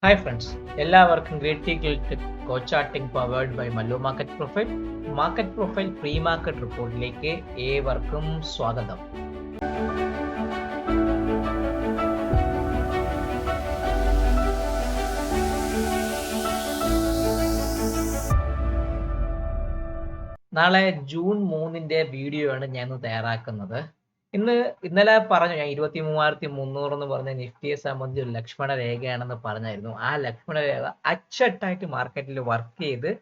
Hi friends, എല്ലാവർക്കും great coach charting powered by Mallu market profile pre market റിപ്പോർട്ടിലേക്ക് ഏവർക്കും സ്വാഗതം. നാളെ ജൂൺ 3 വീഡിയോ ആണ് ഞാൻ തയ്യാറാക്കുന്നത്. ഇന്നലെ പറഞ്ഞു ഞാൻ 23,300 എന്ന് പറഞ്ഞ നിഫ്റ്റിയെ സംബന്ധിച്ച് ഒരു ലക്ഷ്മണ രേഖയാണെന്ന് പറഞ്ഞായിരുന്നു. ആ ലക്ഷ്മണ രേഖ അച്ചട്ടായിട്ട് മാർക്കറ്റിൽ വർക്ക് ചെയ്ത്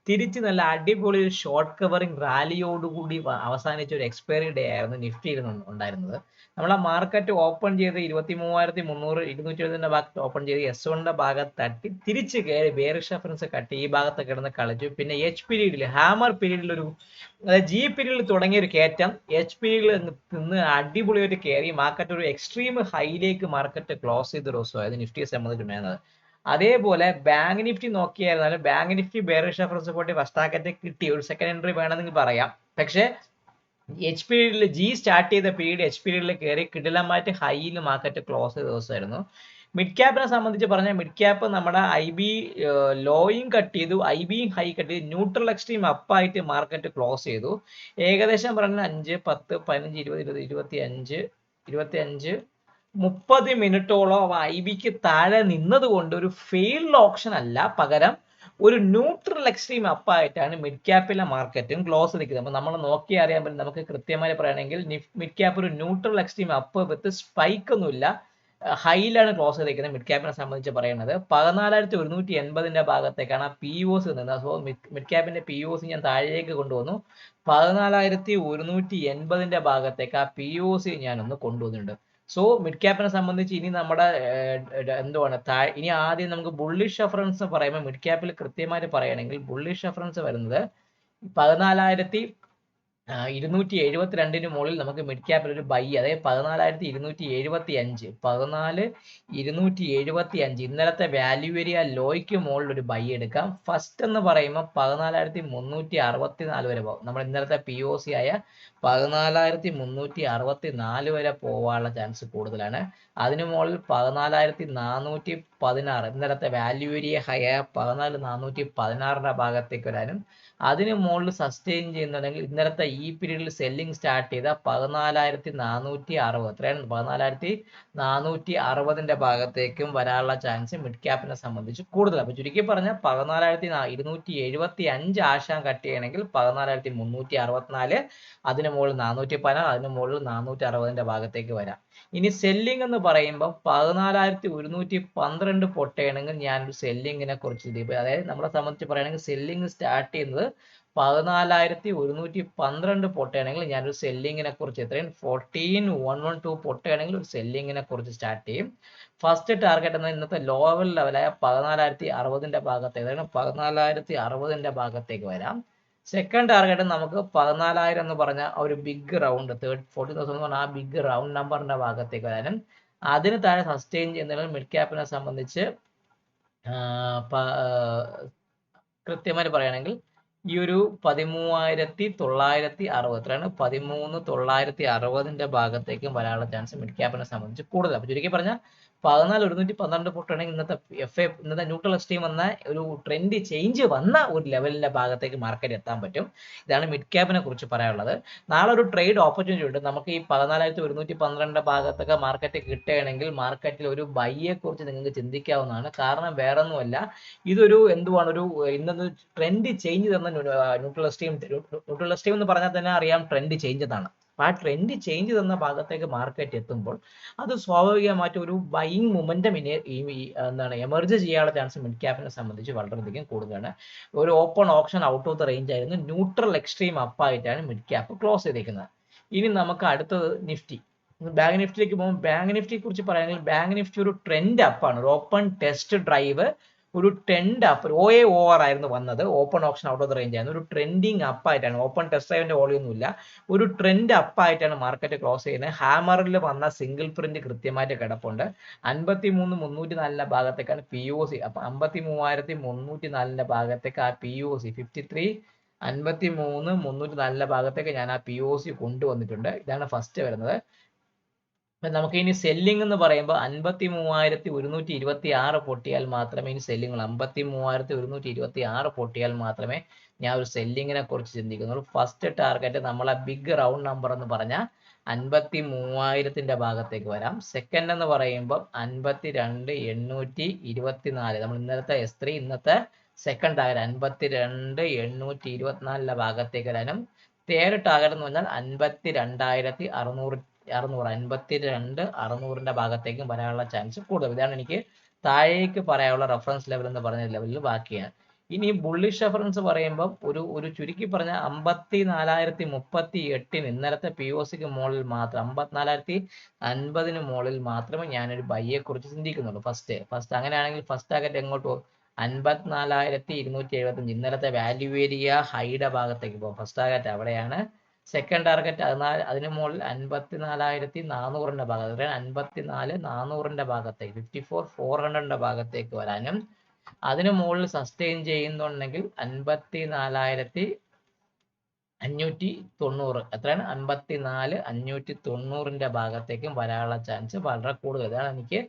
തിരിച്ച് നല്ല അടിപൊളി ഒരു ഷോർട്ട് കവറിംഗ് റാലിയോടുകൂടി അവസാനിച്ച ഒരു എക്സ്പയറി ഡേ ആയിരുന്നു നിഫ്റ്റിയിൽ ഉണ്ടായിരുന്നത്. നമ്മളെ മാർക്കറ്റ് ഓപ്പൺ ചെയ്ത് 23,300 270 ഭാഗത്ത് ഓപ്പൺ ചെയ്ത് S1 ഭാഗത്ത് തട്ടി തിരിച്ച് കയറി ബെയറിഷ് റെഫറൻസ് കട്ടി ഈ ഭാഗത്ത് കിടന്ന് കളിച്ചു. പിന്നെ എച്ച് പീരീഡിൽ ഹാമർ പീരീഡിൽ ജി പീരീഡിൽ തുടങ്ങിയ ഒരു കയറ്റം എച്ച് പീരീഡിൽ നിന്ന് അടിപൊളിയായിട്ട് കയറി മാർക്കറ്റ് ഒരു എക്സ്ട്രീം ഹൈയിലേക്ക് മാർക്കറ്റ് ക്ലോസ് ചെയ്ത ദിവസമായിരുന്നു നിഫ്റ്റിയെ സംബന്ധിച്ചിട്ടുണ്ടായിരുന്നത്. അതേപോലെ ബാങ്ക് നിഫ്റ്റി നോക്കിയായിരുന്നാലും ബാങ്ക് നിഫ്റ്റി ബെയറിഷ് റെഫറൻസ് പോയിട്ട് ഫസ്റ്റ് ടാർഗറ്റ് കിട്ടി, ഒരു സെക്കൻഡ് എൻട്രി വേണമെങ്കിൽ പറയാം. പക്ഷേ എച്ച് പീരീഡിൽ ജി സ്റ്റാർട്ട് ചെയ്ത പീരീഡ് എച്ച് പീരീഡിൽ കയറി കിടിലമായിട്ട് ഹൈയിൽ മാർക്കറ്റ് ക്ലോസ് ചെയ്ത ദിവസമായിരുന്നു. മിഡ് ക്യാപ്പിനെ സംബന്ധിച്ച് പറഞ്ഞാൽ മിഡ് ക്യാപ്പ് നമ്മുടെ ഐ ബി ലോയും കട്ട് ചെയ്തു, ഐ ബിയും ഹൈ കട്ട് ചെയ്തു, ന്യൂട്രൽ എക്സ്ട്രീം അപ്പായിട്ട് മാർക്കറ്റ് ക്ലോസ് ചെയ്തു. ഏകദേശം പറഞ്ഞാൽ 5, 10, 15, 20, 25, 30 മിനിറ്റോളം ഐ ബിക്ക് താഴെ നിന്നതുകൊണ്ട് ഒരു ഫെയിൽഡ് ഓപ്ഷൻ അല്ല, പകരം ഒരു ന്യൂട്രൽ എക്സ്ട്രീം അപ്പായിട്ടാണ് മിഡ് ക്യാപ്പിലെ മാർക്കറ്റും ക്ലോസ് ചെയ്തിരിക്കുന്നത്. അപ്പോൾ നമ്മൾ നോക്കി അറിയാൻ പറ്റും, നമുക്ക് കൃത്യമായി പറയുകയാണെങ്കിൽ മിഡ് ക്യാപ്പ് ഒരു neutral extreme up with spike ഒന്നുമില്ല, ഹൈയിലാണ് ക്ലോസ് ചെയ്തിരിക്കുന്നത്. മിഡ് ക്യാപ്പിനെ സംബന്ധിച്ച് പറയുന്നത് 14,180 ഭാഗത്തേക്കാണ് പി ഒ സി നിന്നത്. സോ മിഡ് ക്യാപ്പിന്റെ പി ഒ സി ഞാൻ താഴേക്ക് കൊണ്ടുവന്നു. 14,180 ഭാഗത്തേക്ക് ആ പി ഒ സി ഞാനൊന്ന് കൊണ്ടുവന്നിട്ടുണ്ട്. സോ മിഡ് ക്യാപ്പിനെ സംബന്ധിച്ച് ഇനി നമ്മുടെ എന്തുവാണ് ഇനി ആദ്യം നമുക്ക് ബുള്ളിഷ് റെഫറൻസ് പറയുമ്പോൾ മിഡ് ക്യാപ്പിൽ കൃത്യമായിട്ട് പറയുകയാണെങ്കിൽ ബുള്ളിഷ് റെഫറൻസ് വരുന്നത് 14,272 മുകളിൽ നമുക്ക് മിഡ് ക്യാപ്പിൽ ഒരു ബൈ, അതായത് 14,275 14,275 ഇന്നലത്തെ വാല്യൂ ഏരിയ ലോയ്ക്ക് മുകളിൽ ഒരു ബൈ എടുക്കാം. ഫസ്റ്റ് എന്ന് പറയുമ്പോൾ 14,364 വരെ പോകും. നമ്മൾ ഇന്നലത്തെ പി ഒ സി ആയ 14,364 വരെ പോകാനുള്ള ചാൻസ് കൂടുതലാണ്. അതിനു മുകളിൽ 14,416 ഇന്നലത്തെ വാല്യൂ ഏരിയ ഹൈ ആയ 14,416 ഭാഗത്തേക്ക് വരാനും, അതിന് മുകളിൽ സസ്റ്റെയിൻ ചെയ്യുന്നുണ്ടെങ്കിൽ ഇന്നലത്തെ ഈ പീരീഡിൽ സെല്ലിംഗ് സ്റ്റാർട്ട് ചെയ്ത 14,460 എത്രയാണ് 14,460 ഭാഗത്തേക്കും വരാനുള്ള ചാൻസ് മിഡ് ക്യാപ്പിനെ സംബന്ധിച്ച് കൂടുതൽ. അപ്പൊ ചുരുക്കി പറഞ്ഞാൽ 14,275 ആശാൻ കട്ട് ചെയ്യണമെങ്കിൽ 14,364, അതിന് മുകളിൽ 416, അതിന് മുകളിൽ 460 ഭാഗത്തേക്ക് വരാം. ഇനി സെല്ലിംഗ് എന്ന് പറയുമ്പോൾ 14,112 പൊട്ടയാണെങ്കിൽ ഞാനൊരു സെല്ലിങ്ങിനെ കുറിച്ച് അതായത് നമ്മളെ സംബന്ധിച്ച് പറയുകയാണെങ്കിൽ സെല്ലിംഗ് സ്റ്റാർട്ട് ചെയ്യുന്നത് 14,112 പൊട്ടയാണെങ്കിൽ ഞാനൊരു സെല്ലിങ്ങിനെ കുറിച്ച് എത്രയും 14,112 പൊട്ടയാണെങ്കിൽ ഒരു സെല്ലിങ്ങിനെ കുറിച്ച് സ്റ്റാർട്ട് ചെയ്യും. ഫസ്റ്റ് ടാർഗറ്റ് എന്ന ഇന്നത്തെ ലോവൽ ലെവലായ 14,060 ഭാഗത്തേക്ക്, അതായത് 14,060 ഭാഗത്തേക്ക് വരാം. സെക്കൻഡ് ടാർഗറ്റ് നമുക്ക് 14,000 എന്ന് പറഞ്ഞ ഒരു ബിഗ് റൗണ്ട് 14,000 എന്ന് പറഞ്ഞാൽ ആ ബിഗ് റൗണ്ട് നമ്പറിന്റെ ഭാഗത്തേക്ക് വരാനും, അതിന് താഴെ സസ്റ്റെയിൻ ചെയ്യുന്നതിൽ മിഡ് ക്യാപ്പിനെ സംബന്ധിച്ച് കൃത്യമായി പറയുകയാണെങ്കിൽ ഈ ഒരു 13,960 എത്രയാണ് 13,960 ഭാഗത്തേക്കും വരാനുള്ള ചാൻസ് മിഡ് ക്യാപ്പിനെ സംബന്ധിച്ച് കൂടുതൽ. അപ്പൊ ചുരുക്കി പറഞ്ഞാൽ 14,112 പൊട്ടാണെങ്കിൽ ഇന്നത്തെ ന്യൂട്രൽ എക്സ്ട്രീം വന്ന ഒരു ട്രെൻഡ് ചേഞ്ച് വന്ന ഒരു ലെവലിന്റെ ഭാഗത്തേക്ക് മാർക്കറ്റ് എത്താൻ പറ്റും. ഇതാണ് മിഡ് ക്യാപ്പിനെ കുറിച്ച് പറയാനുള്ളത്. നാളെ ഒരു ട്രേഡ് ഓപ്പർച്യൂണിറ്റി ഉണ്ട്. നമുക്ക് ഈ 14,112 ഭാഗത്തൊക്കെ മാർക്കറ്റ് കിട്ടുകയാണെങ്കിൽ മാർക്കറ്റിൽ ഒരു ബൈയെ കുറിച്ച് നിങ്ങൾക്ക് ചിന്തിക്കാവുന്നതാണ്. കാരണം വേറെ ഒന്നുമല്ല, ഇതൊരു എന്തുവാണ്, ഒരു ഇന്നത്തെ ട്രെൻഡ് ചേഞ്ച് തന്ന ന്യൂട്രൽ എക്സ്ട്രീം എന്ന് പറഞ്ഞാൽ തന്നെ അറിയാം ട്രെൻഡ് ചേഞ്ച് എന്നാണ്. ആ ട്രെൻഡ് ചേഞ്ച് തന്ന ഭാഗത്തേക്ക് മാർക്കറ്റ് എത്തുമ്പോൾ അത് സ്വാഭാവികമായിട്ട് ഒരു ബൈയിങ് മൊമെന്റം എമർജ് ചെയ്യാനുള്ള ചാൻസ് മിഡ് ക്യാപ്പിനെ സംബന്ധിച്ച് വളരെയധികം കൂടുതലാണ്. ഒരു open option out of the range ആയിരുന്നു, ന്യൂട്രൽ എക്സ്ട്രീം അപ്പായിട്ടാണ് മിഡ് ക്യാപ്പ് ക്ലോസ് ചെയ്തിരിക്കുന്നത്. ഇനി നമുക്ക് അടുത്തത് നിഫ്റ്റി. ബാങ്ക് നിഫ്റ്റിയിലേക്ക് പോകുമ്പോൾ ബാങ്ക് നിഫ്റ്റിയെ കുറിച്ച് പറയുകയാണെങ്കിൽ ബാങ്ക് നിഫ്റ്റി ഒരു ട്രെൻഡ് അപ്പാണ്, ഒരു ഓപ്പൺ ടെസ്റ്റ് ഡ്രൈവ്, ഒരു ട്രെൻഡ് അപ്പ് OAOR ആയിരുന്നു വന്നത്, open option out of the range ആയിരുന്നു, ഒരു ട്രെൻഡിങ് അപ്പായിട്ടാണ്, ഓപ്പൺ ടെസ്റ്റ് ഡ്രൈവിന്റെ വോളിയൊന്നുമില്ല, ഒരു ട്രെൻഡ് അപ്പായിട്ടാണ് മാർക്കറ്റ് ക്ലോസ് ചെയ്യുന്നത്. ഹാമറിൽ വന്ന സിംഗിൾ പ്രിന്റ് കൃത്യമായിട്ട് കിടപ്പുണ്ട്. 53,304 ഭാഗത്തേക്കാണ് പി ഒ സി. അപ്പൊ 53,304 ഭാഗത്തേക്ക് ആ പി ഒ സി 53 53,304 ഭാഗത്തേക്ക് ഞാൻ ആ പി ഒ സി കൊണ്ടുവന്നിട്ടുണ്ട്. ഇതാണ് ഫസ്റ്റ് വരുന്നത്. നമുക്ക് ഇനി സെല്ലിംഗ് എന്ന് പറയുമ്പോൾ 53,126 പൊട്ടിയാൽ മാത്രമേ ഇനി സെല്ലിംഗ് 53,126 പൊട്ടിയാൽ മാത്രമേ ഞാൻ ഒരു സെല്ലിങ്ങിനെ കുറിച്ച് ചിന്തിക്കുന്നുള്ളൂ. ഫസ്റ്റ് ടാർഗറ്റ് നമ്മളെ ബിഗ് റൗണ്ട് നമ്പർ എന്ന് പറഞ്ഞാൽ 53,000 ഭാഗത്തേക്ക് വരാം. സെക്കൻഡ് എന്ന് പറയുമ്പോൾ 52,824 നമ്മൾ ഇന്നലത്തെ S3 ഇന്നത്തെ സെക്കൻഡ് ടാർഗറ്റ് 52,824 ഭാഗത്തേക്ക് വരാനും തേർഡ് ടാർഗറ്റ് എന്ന് പറഞ്ഞാൽ 52,600 52,600 ഭാഗത്തേക്കും വരാനുള്ള ചാൻസ് കൂടുതൽ. ഇതാണ് എനിക്ക് താഴേക്ക് പറയാനുള്ള റെഫറൻസ് ലെവൽ എന്ന് പറഞ്ഞ ലെവലിൽ ബാക്കിയാണ്. ഇനി ബുള്ളിഷ് റെഫറൻസ് പറയുമ്പോൾ ഒരു ചുരുക്കി പറഞ്ഞ 54,038 ഇന്നലത്തെ POCക്ക് മുകളിൽ മാത്രം 54,050 മുകളിൽ മാത്രമേ ഞാനൊരു ബൈയെ കുറിച്ച് ചിന്തിക്കുന്നുള്ളൂ. ഫസ്റ്റ് അങ്ങനെയാണെങ്കിൽ ഫസ്റ്റ് ടാർഗറ്റ് എങ്ങോട്ട് പോകും? 54,275 ഇന്നലത്തെ വാല്യൂ ഏരിയ ഹൈയുടെ ഭാഗത്തേക്ക് പോകും. ഫസ്റ്റ് ടാർഗറ്റ് അവിടെയാണ്. സെക്കൻഡ് ടാർഗറ്റ് അതിന് മുകളിൽ 54,400 ഭാഗത്ത് 54,400 ഭാഗത്തേക്ക് 54,400 ഭാഗത്തേക്ക് വരാനും അതിന് മുകളിൽ സസ്റ്റെയിൻ ചെയ്യുന്നുണ്ടെങ്കിൽ 54,590 എത്രയാണ് 54,590 ഭാഗത്തേക്കും വരാനുള്ള ചാൻസ് വളരെ കൂടുതൽ. ഇതാണ് എനിക്ക്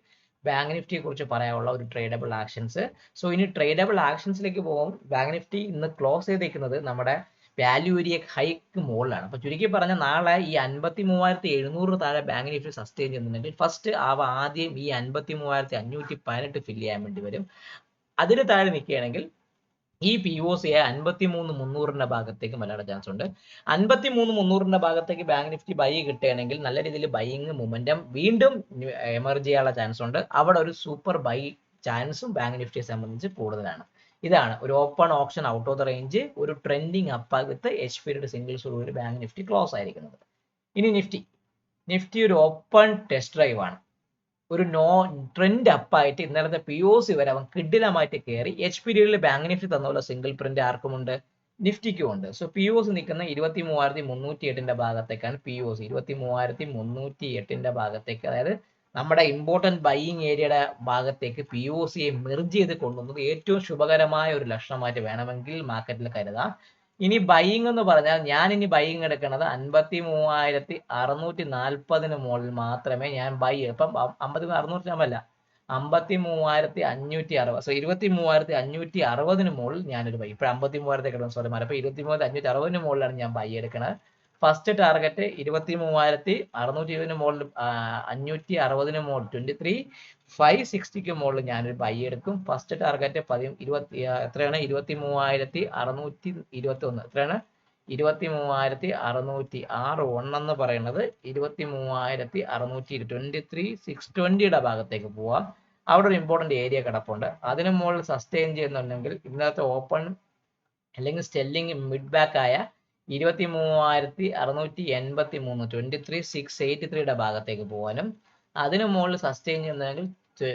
ബാങ്ക് നിഫ്റ്റിയെ കുറിച്ച് പറയാനുള്ള ഒരു ട്രേഡബിൾ ആക്ഷൻസ്. സോ ഇനി ട്രേഡബിൾ ആക്ഷൻസിലേക്ക് പോകും. ബാങ്ക് നിഫ്റ്റി ഇന്ന് ക്ലോസ് ചെയ്തേക്കുന്നത് നമ്മുടെ വാല്യൂ ഏരിയ ഹൈക്ക് മുകളിലാണ്. അപ്പൊ ചുരുക്കി പറഞ്ഞ നാളെ ഈ 53,700 താഴെ ബാങ്ക് നിഫ്റ്റി സസ്റ്റെയിൻ ചെയ്യുന്നുണ്ടെങ്കിൽ ഫസ്റ്റ് ആദ്യം ഈ 53,518 ഫില്ല് ചെയ്യാൻ വേണ്ടി വരും. അതിന് താഴെ നിൽക്കുകയാണെങ്കിൽ ഈ POCയെ 53,300 ഭാഗത്തേക്ക് വരാനുള്ള ചാൻസ് ഉണ്ട്. 53,300 ഭാഗത്തേക്ക് ബാങ്ക് നിഫ്റ്റി ബൈ കിട്ടുകയാണെങ്കിൽ നല്ല രീതിയിൽ ബൈയിങ് മൊമെന്റം വീണ്ടും എമർജ് ചെയ്യാനുള്ള ചാൻസ് ഉണ്ട്. അവിടെ ഒരു സൂപ്പർ ബൈ ചാൻസും ബാങ്ക് നിഫ്റ്റിയെ സംബന്ധിച്ച് കൂടുതലാണ്. ഇതാണ് ഒരു open option out of the range ഒരു trending up with H period സിംഗിൾസോടുകൂടി ബാങ്ക് നിഫ്റ്റി ക്ലോസ് ആയിരിക്കുന്നത്. ഇനി നിഫ്റ്റി ഒരു ഓപ്പൺ ടെസ്റ്റ് ഡ്രൈവ് ആണ്. ഒരു ട്രെൻഡ് അപ്പായിട്ട് ഇന്നലത്തെ POC വരെ അവൻ കിഡിലമായിട്ട് കയറി. എച്ച് പീരിയഡിൽ ബാങ്ക് നിഫ്റ്റി തന്നുള്ള സിംഗിൾ പ്രിന്റ് ആർക്കുമുണ്ട്? നിഫ്റ്റിക്കും ഉണ്ട്. സോ POC നിൽക്കുന്ന 23,308 ഭാഗത്തേക്കാണ്. POC 23,308 ഭാഗത്തേക്ക്, അതായത് നമ്മുടെ ഇമ്പോർട്ടന്റ് ബൈയിങ് ഏരിയയുടെ ഭാഗത്തേക്ക് POCയെ മെർജ് ചെയ്ത് കൊണ്ടുവന്നത് ഏറ്റവും ശുഭകരമായ ഒരു ലക്ഷണമായിട്ട് വേണമെങ്കിൽ മാർക്കറ്റിൽ കരുതാം. ഇനി ബൈയിങ് എന്ന് പറഞ്ഞാൽ ഞാൻ ഇനി ബൈയിങ് എടുക്കുന്നത് 53,640 മുകളിൽ മാത്രമേ ഞാൻ ബൈ. ഇപ്പം 53,600 അല്ല 53,560. സോ 23,560 മുകളിൽ ഞാനൊരു ബൈ. ഇപ്പൊ 53,000 കിടന്നു സോറി മാറി. അപ്പൊ 23,560 മുകളിലാണ് ഞാൻ ബൈ എടുക്കുന്നത്. ഫസ്റ്റ് ടാർഗറ്റ് 23,620 മുകളിൽ 560 മുകളിൽ 23,560 മുകളിൽ ഞാനൊരു ബൈ എടുക്കും. ഫസ്റ്റ് ടാർഗറ്റ് എത്രയാണ്? 23,621 എത്രയാണ്? 23,606 എന്ന് പറയുന്നത് 23,620 23,620 ഭാഗത്തേക്ക് പോവാം. അവിടെ ഒരു ഇമ്പോർട്ടന്റ് ഏരിയ കിടപ്പുണ്ട്. അതിന് മുകളിൽ സസ്റ്റെയിൻ ചെയ്യുന്നുണ്ടെങ്കിൽ ഇന്നത്തെ ഓപ്പൺ അല്ലെങ്കിൽ സ്റ്റെല്ലിംഗ് മിഡ് ബാക്ക് ആയ 23,683 23,683 ഭാഗത്തേക്ക് പോകാനും അതിന് മുകളിൽ സസ്റ്റെയിൻ ചെയ്യുന്നുണ്ടെങ്കിൽ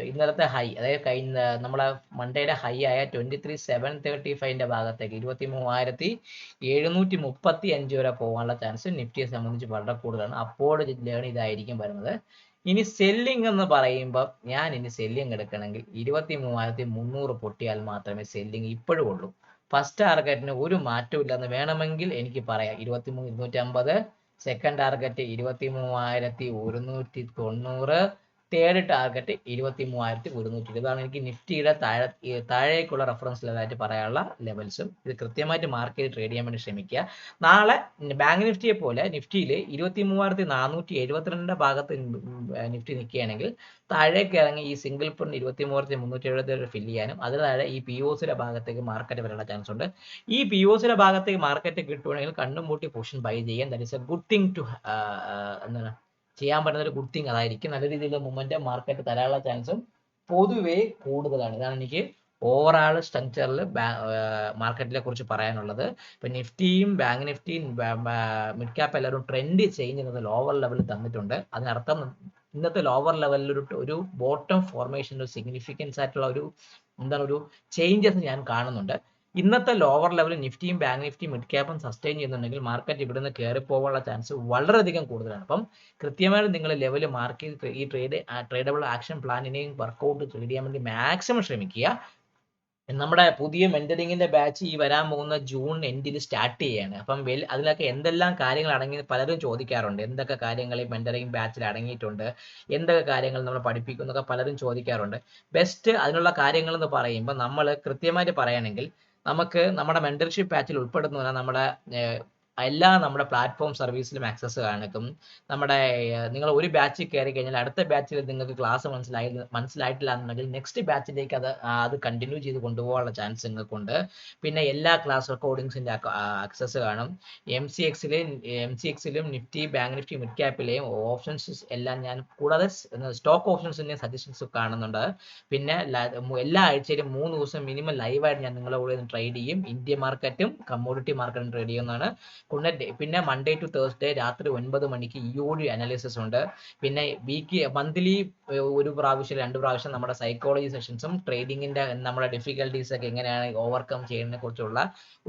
ഇന്നലത്തെ ഹൈ, അതായത് നമ്മളെ മണ്ടേയുടെ ഹൈ ആയ 23,735 ഭാഗത്തേക്ക് 23,735 വരെ പോകാനുള്ള ചാൻസ് നിഫ്റ്റിയെ സംബന്ധിച്ച് വളരെ കൂടുതലാണ്. അപ്പോൾ ലേൺ ഇതായിരിക്കും വരുന്നത്. ഇനി സെല്ലിംഗ് എന്ന് പറയുമ്പോൾ ഞാൻ ഇനി സെല്ലിംഗ് എടുക്കണമെങ്കിൽ 23,300 പൊട്ടിയാൽ മാത്രമേ സെല്ലിംഗ് ഇപ്പോഴും ഉള്ളൂ. ഫസ്റ്റ് ടാർഗറ്റിന് ഒരു മാറ്റവും ഇല്ലെന്ന് വേണമെങ്കിൽ എനിക്ക് പറയാം. 23,250. Second target 23,190. Third target 23,120. ഇതാണ് എനിക്ക് നിഫ്റ്റിയുടെ താഴേക്കുള്ള റെഫറൻസ് ലെവലായിട്ട് പറയാനുള്ള ലെവൽസും. ഇത് കൃത്യമായിട്ട് മാർക്ക് ചെയ്ത് ട്രേഡ് ചെയ്യാൻ വേണ്ടി ശ്രമിക്കുക. നാളെ ബാങ്ക് നിഫ്റ്റിയെ പോലെ നിഫ്റ്റിയിൽ 23,472 ഭാഗത്ത് നിഫ്റ്റി നിൽക്കുകയാണെങ്കിൽ താഴേക്ക് ഇറങ്ങി ഈ സിംഗിൾ പ്രിന്റ് 23,370 ഫില്ല് ചെയ്യാനും അതിന് താഴെ ഈ POCയുടെ ഭാഗത്തേക്ക് മാർക്കറ്റ് വരാനുള്ള ചാൻസ് ഉണ്ട്. ഈ POCയുടെ ഭാഗത്തേക്ക് മാർക്കറ്റ് കിട്ടുകയാണെങ്കിൽ കണ്ണും പൂട്ടി പൊസിഷൻ ബൈ ചെയ്യാൻ that is a good thing to എന്താണ് ചെയ്യാൻ പറ്റുന്ന ഒരു ഗുഡ് തിങ് അതായിരിക്കും. നല്ല രീതിയിലുള്ള മൊമെന്റം മാർക്കറ്റ് തരാനുള്ള ചാൻസും പൊതുവേ കൂടുതലാണ്. ഇതാണ് എനിക്ക് ഓവറാൾ സ്ട്രക്ചറിൽ മാർക്കറ്റിനെ കുറിച്ച് പറയാനുള്ളത്. ഇപ്പൊ നിഫ്റ്റിയും ബാങ്ക് നിഫ്റ്റിയും മിഡ് ക്യാപ്പ് എല്ലാവരും ട്രെൻഡ് ചേഞ്ച് ചെയ്യുന്നത് ലോവർ ലെവലിൽ തന്നിട്ടുണ്ട്. അതിനർത്ഥം ഇന്നത്തെ ലോവർ ലെവലിൽ ഒരു ബോട്ടം ഫോർമേഷൻ ഒരു സിഗ്നിഫിക്കൻസ് ആയിട്ടുള്ള ഒരു ചേഞ്ചസ് ഞാൻ കാണുന്നുണ്ട്. ഇന്നത്തെ ലോവർ ലെവലിൽ നിഫ്റ്റിയും ബാങ്ക് നിഫ്റ്റിയും മിഡ് ക്യാപ്പും സസ്റ്റെയിൻ ചെയ്യുന്നുണ്ടെങ്കിൽ മാർക്കറ്റ് ഇവിടെ നിന്ന് കയറി പോകാനുള്ള ചാൻസ് വളരെയധികം കൂടുതലാണ്. അപ്പം കൃത്യമായിട്ട് നിങ്ങൾ ലെവൽ മാർക്ക് ചെയ്ത് ഈ ട്രേഡബിൾ ആക്ഷൻ പ്ലാനിനെയും വർക്കൗട്ട് ട്രേഡ് ചെയ്യാൻ വേണ്ടി മാക്സിമം ശ്രമിക്കുക. നമ്മുടെ പുതിയ മെന്ററിങ്ങിന്റെ ബാച്ച് ഈ വരാൻ പോകുന്ന ജൂൺ എൻഡിൽ സ്റ്റാർട്ട് ചെയ്യാണ്. അപ്പം അതിലൊക്കെ എന്തെല്ലാം കാര്യങ്ങൾ അടങ്ങി പലരും ചോദിക്കാറുണ്ട്. എന്തൊക്കെ കാര്യങ്ങൾ ഈ മെന്ററിങ് ബാച്ചിൽ അടങ്ങിയിട്ടുണ്ട്, എന്തൊക്കെ കാര്യങ്ങൾ നമ്മൾ പഠിപ്പിക്കും എന്നൊക്കെ പലരും ചോദിക്കാറുണ്ട്. ബെസ്റ്റ് അതിനുള്ള കാര്യങ്ങൾ എന്ന് പറയുമ്പോൾ നമ്മൾ കൃത്യമായിട്ട് പറയുകയാണെങ്കിൽ നമുക്ക് നമ്മുടെ മെന്റർഷിപ്പ് ബാച്ചിൽ ഉൾപ്പെടുന്ന നമ്മുടെ നമ്മുടെ പ്ലാറ്റ്ഫോം സർവീസിലും ആക്സസ് കാണിക്കും. നമ്മുടെ നിങ്ങൾ ഒരു ബാച്ചിൽ കയറി കഴിഞ്ഞാൽ അടുത്ത ബാച്ചിൽ നിങ്ങൾക്ക് ക്ലാസ് മനസ്സിലായിട്ടില്ല എന്നുണ്ടെങ്കിൽ നെക്സ്റ്റ് ബാച്ചിലേക്ക് അത് കണ്ടിന്യൂ ചെയ്ത് കൊണ്ടുപോകാനുള്ള ചാൻസ് നിങ്ങൾക്കുണ്ട്. പിന്നെ എല്ലാ ക്ലാസ് റെക്കോർഡിങ്സിന്റെ ആക്സസ് കാണും. MCX-ലും നിഫ്റ്റി, ബാങ്ക് നിഫ്റ്റി, മിഡ് ക്യാപ്പിലെയും ഓപ്ഷൻസ് എല്ലാം ഞാൻ കൂടാതെ സ്റ്റോക്ക് ഓപ്ഷൻസിന്റെ സജഷൻസ് കാണുന്നുണ്ട്. പിന്നെ എല്ലാ ആഴ്ചയിലും 3 ദിവസം മിനിമം ലൈവായിട്ട് ഞാൻ നിങ്ങളെ കൂടെ ട്രേഡ് ചെയ്യും. ഇന്ത്യ മാർക്കറ്റും കമ്മോഡിറ്റി മാർക്കറ്റും ട്രേഡ് ചെയ്യുന്നതാണ്. പിന്നെ മൺഡേ ടു തേഴ്സ്ഡേ രാത്രി 9 മണിക്ക് EOD അനാലിസിസ് ഉണ്ട്. പിന്നെ മന്ത്ലി 1 പ്രാവശ്യം 2 പ്രാവശ്യം നമ്മുടെ സൈക്കോളജി സെഷൻസും ട്രേഡിങ്ങിന്റെ നമ്മുടെ ഡിഫിക്കൽട്ടീസ് ഒക്കെ എങ്ങനെയാണ് ഓവർകം ചെയ്യുന്നതിനെ കുറിച്ചുള്ള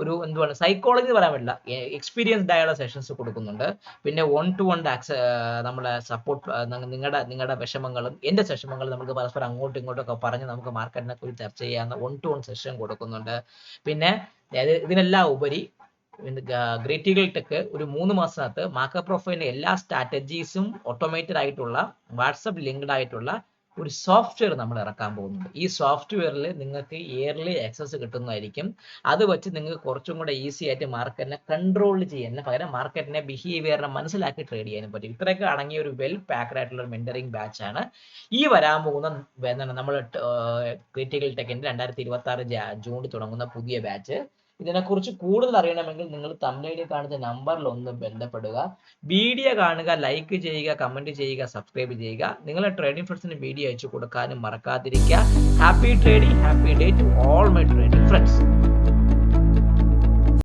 ഒരു സൈക്കോളജി പറയാൻ പറ്റില്ല, എക്സ്പീരിയൻസ്ഡ് ആയുള്ള സെഷൻസ് കൊടുക്കുന്നുണ്ട്. പിന്നെ 1-to-1 നമ്മളെ സപ്പോർട്ട്, നിങ്ങളുടെ വിഷമങ്ങളും എൻ്റെ വിഷമങ്ങളും നമുക്ക് പരസ്പരം അങ്ങോട്ടും ഇങ്ങോട്ടും ഒക്കെ പറഞ്ഞ് നമുക്ക് മാർക്കറ്റിനെ കുറിച്ച് ചർച്ച ചെയ്യാവുന്ന 1-to-1 സെഷൻ കൊടുക്കുന്നുണ്ട്. പിന്നെ ഇതിനെല്ലാം ഉപരി ഗ്രേറ്റ് ഈഗിൾ ടെക് ഒരു 3 മാസത്തിനകത്ത് മാർക്കറ്റ് പ്രൊഫൈലിന്റെ എല്ലാ സ്ട്രാറ്റജീസും ഓട്ടോമേറ്റഡ് ആയിട്ടുള്ള വാട്സപ്പ് ലിങ്ക്ഡ് ആയിട്ടുള്ള ഒരു സോഫ്റ്റ്വെയർ നമ്മൾ ഇറക്കാൻ പോകുന്നുണ്ട്. ഈ സോഫ്റ്റ്വെയറിൽ നിങ്ങൾക്ക് ഇയർലി ആക്സസ് കിട്ടുന്നതായിരിക്കും. അത് വെച്ച് നിങ്ങൾക്ക് കുറച്ചും കൂടെ ഈസി ആയിട്ട് മാർക്കറ്റിനെ കൺട്രോൾ ചെയ്യാനും പകരം മാർക്കറ്റിനെ ബിഹേവിയറിനെ മനസ്സിലാക്കി ട്രേഡ് ചെയ്യാനും പറ്റും. ഇത്രയൊക്കെ അടങ്ങിയ ഒരു വെൽ പാക്ഡ് ആയിട്ടുള്ള ഒരു മെന്ററിംഗ് ബാച്ചാണ് ഈ വരാൻ പോകുന്ന നമ്മൾ ഗ്രേറ്റ് ഈഗിൾ ടെക്കിന്റെ 2026 ജൂണിൽ തുടങ്ങുന്ന പുതിയ ബാച്ച്. ഇതിനെക്കുറിച്ച് കൂടുതൽ അറിയണമെങ്കിൽ നിങ്ങൾ തംബ്നെയിലിൽ കാണുന്ന നമ്പറിൽ ഒന്ന് ബന്ധപ്പെടുക. വീഡിയോ കാണുക, ലൈക്ക് ചെയ്യുക, കമന്റ് ചെയ്യുക, സബ്സ്ക്രൈബ് ചെയ്യുക. നിങ്ങളുടെ ട്രേഡിംഗ് ഫ്രണ്ട്സിന് വീഡിയോ അയച്ചു കൊടുക്കാനും മറക്കാതിരിക്കുക. Happy trading, happy day to all my trading friends.